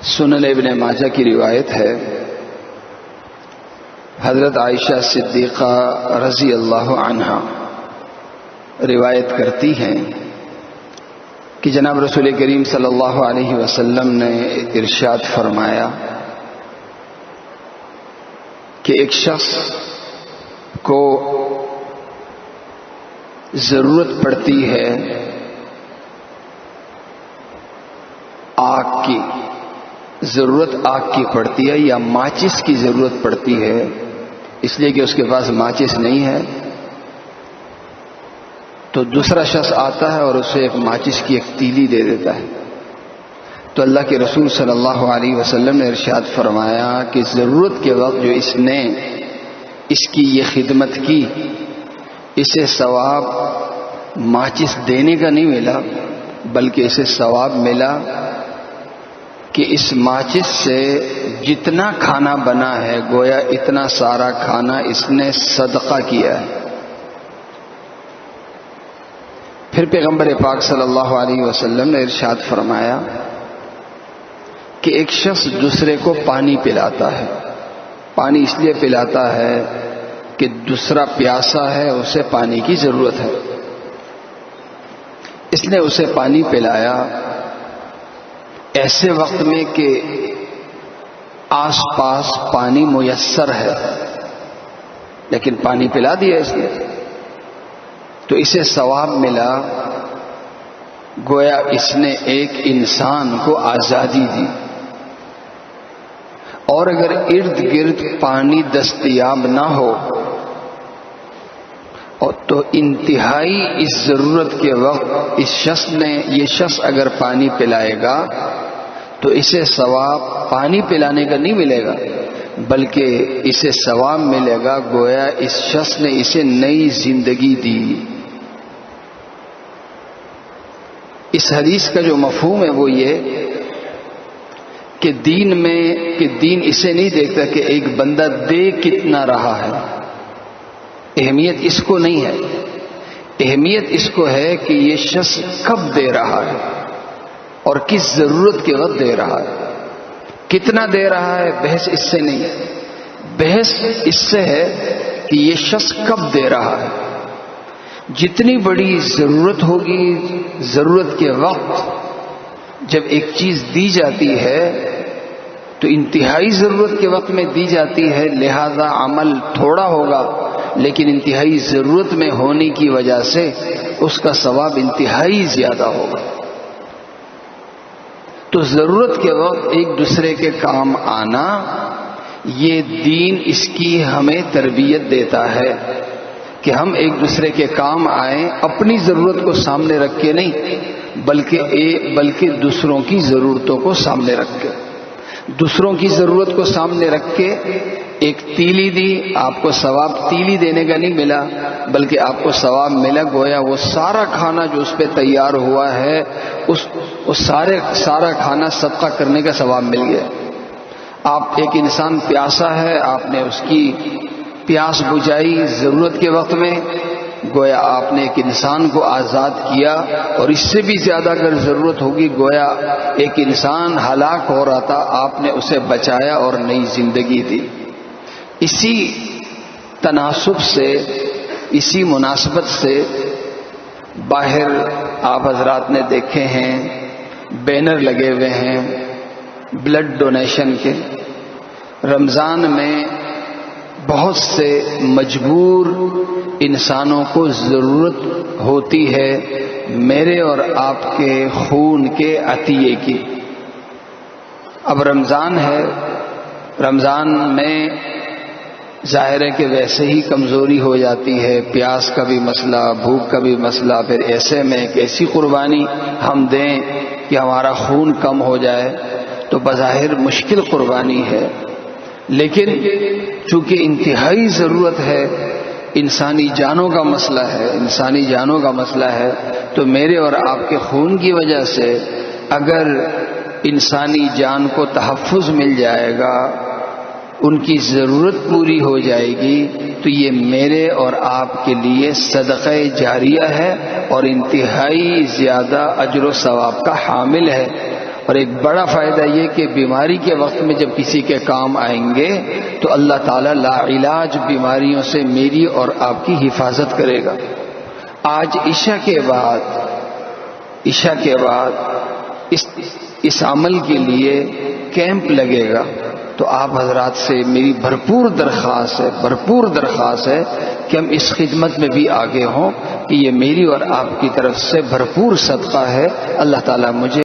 سنن ابن ماجہ کی روایت ہے، حضرت عائشہ صدیقہ رضی اللہ عنہا روایت کرتی ہیں کہ جناب رسول کریم صلی اللہ علیہ وسلم نے ارشاد فرمایا کہ ایک شخص کو ضرورت پڑتی ہے آگ کی، ضرورت آگ کی پڑتی ہے یا ماچس کی ضرورت پڑتی ہے، اس لیے کہ اس کے پاس ماچس نہیں ہے، تو دوسرا شخص آتا ہے اور اسے ایک ماچس کی ایک تیلی دے دیتا ہے۔ تو اللہ کے رسول صلی اللہ علیہ وسلم نے ارشاد فرمایا کہ ضرورت کے وقت جو اس نے اس کی یہ خدمت کی، اسے ثواب ماچس دینے کا نہیں ملا، بلکہ اسے ثواب ملا کہ اس ماچس سے جتنا کھانا بنا ہے گویا اتنا سارا کھانا اس نے صدقہ کیا ہے۔ پھر پیغمبر پاک صلی اللہ علیہ وسلم نے ارشاد فرمایا کہ ایک شخص دوسرے کو پانی پلاتا ہے، پانی اس لیے پلاتا ہے کہ دوسرا پیاسا ہے، اسے پانی کی ضرورت ہے، اس نے اسے پانی پلایا ایسے وقت میں کہ آس پاس پانی میسر ہے، لیکن پانی پلا دیا اس نے، تو اسے ثواب ملا گویا اس نے ایک انسان کو آزادی دی۔ اور اگر ارد گرد پانی دستیاب نہ ہو تو انتہائی اس ضرورت کے وقت یہ شخص اگر پانی پلائے گا تو اسے ثواب پانی پلانے کا نہیں ملے گا، بلکہ اسے ثواب ملے گا گویا اس شخص نے اسے نئی زندگی دی۔ اس حدیث کا جو مفہوم ہے وہ یہ کہ دین اسے نہیں دیکھتا کہ ایک بندہ دے کتنا رہا ہے، اہمیت اس کو نہیں ہے، اہمیت اس کو ہے کہ یہ شخص کب دے رہا ہے اور کس ضرورت کے وقت دے رہا ہے، کتنا دے رہا ہے۔ بحث اس سے نہیں ہے، بحث اس سے ہے کہ یہ شخص کب دے رہا ہے۔ جتنی بڑی ضرورت ہوگی، ضرورت کے وقت جب ایک چیز دی جاتی ہے تو انتہائی ضرورت کے وقت میں دی جاتی ہے، لہذا عمل تھوڑا ہوگا، لیکن انتہائی ضرورت میں ہونے کی وجہ سے اس کا ثواب انتہائی زیادہ ہوگا۔ تو ضرورت کے وقت ایک دوسرے کے کام آنا، یہ دین اس کی ہمیں تربیت دیتا ہے کہ ہم ایک دوسرے کے کام آئیں، اپنی ضرورت کو سامنے رکھ کے نہیں، بلکہ دوسروں کی ضرورتوں کو سامنے رکھ کے، دوسروں کی ضرورت کو سامنے رکھ کے ایک تیلی دی، آپ کو ثواب تیلی دینے کا نہیں ملا، بلکہ آپ کو ثواب ملا گویا وہ سارا کھانا جو اس پہ تیار ہوا ہے سارا کھانا صدقہ کرنے کا ثواب مل گیا۔ آپ ایک انسان پیاسا ہے، آپ نے اس کی پیاس بجھائی ضرورت کے وقت میں، گویا آپ نے ایک انسان کو آزاد کیا، اور اس سے بھی زیادہ اگر ضرورت ہوگی گویا ایک انسان ہلاک ہو رہا تھا، آپ نے اسے بچایا اور نئی زندگی دی۔ اسی تناسب سے، اسی مناسبت سے باہر آپ حضرات نے دیکھے ہیں بینر لگے ہوئے ہیں بلڈ ڈونیشن کے۔ رمضان میں بہت سے مجبور انسانوں کو ضرورت ہوتی ہے میرے اور آپ کے خون کے عطیے کی۔ اب رمضان ہے، رمضان میں ظاہر ہے کہ ویسے ہی کمزوری ہو جاتی ہے، پیاس کا بھی مسئلہ، بھوک کا بھی مسئلہ، پھر ایسے میں ایک ایسی قربانی ہم دیں کہ ہمارا خون کم ہو جائے، تو بظاہر مشکل قربانی ہے، لیکن چونکہ انتہائی ضرورت ہے، انسانی جانوں کا مسئلہ ہے، انسانی جانوں کا مسئلہ ہے، تو میرے اور آپ کے خون کی وجہ سے اگر انسانی جان کو تحفظ مل جائے گا، ان کی ضرورت پوری ہو جائے گی، تو یہ میرے اور آپ کے لیے صدقہ جاریہ ہے اور انتہائی زیادہ اجر و ثواب کا حامل ہے، اور ایک بڑا فائدہ یہ کہ بیماری کے وقت میں جب کسی کے کام آئیں گے تو اللہ تعالیٰ لا علاج بیماریوں سے میری اور آپ کی حفاظت کرے گا۔ آج عشاء کے بعد اس عمل کے لیے کیمپ لگے گا، تو آپ حضرات سے میری بھرپور درخواست ہے کہ ہم اس خدمت میں بھی آگے ہوں، کہ یہ میری اور آپ کی طرف سے بھرپور صدقہ ہے۔ اللہ تعالیٰ مجھے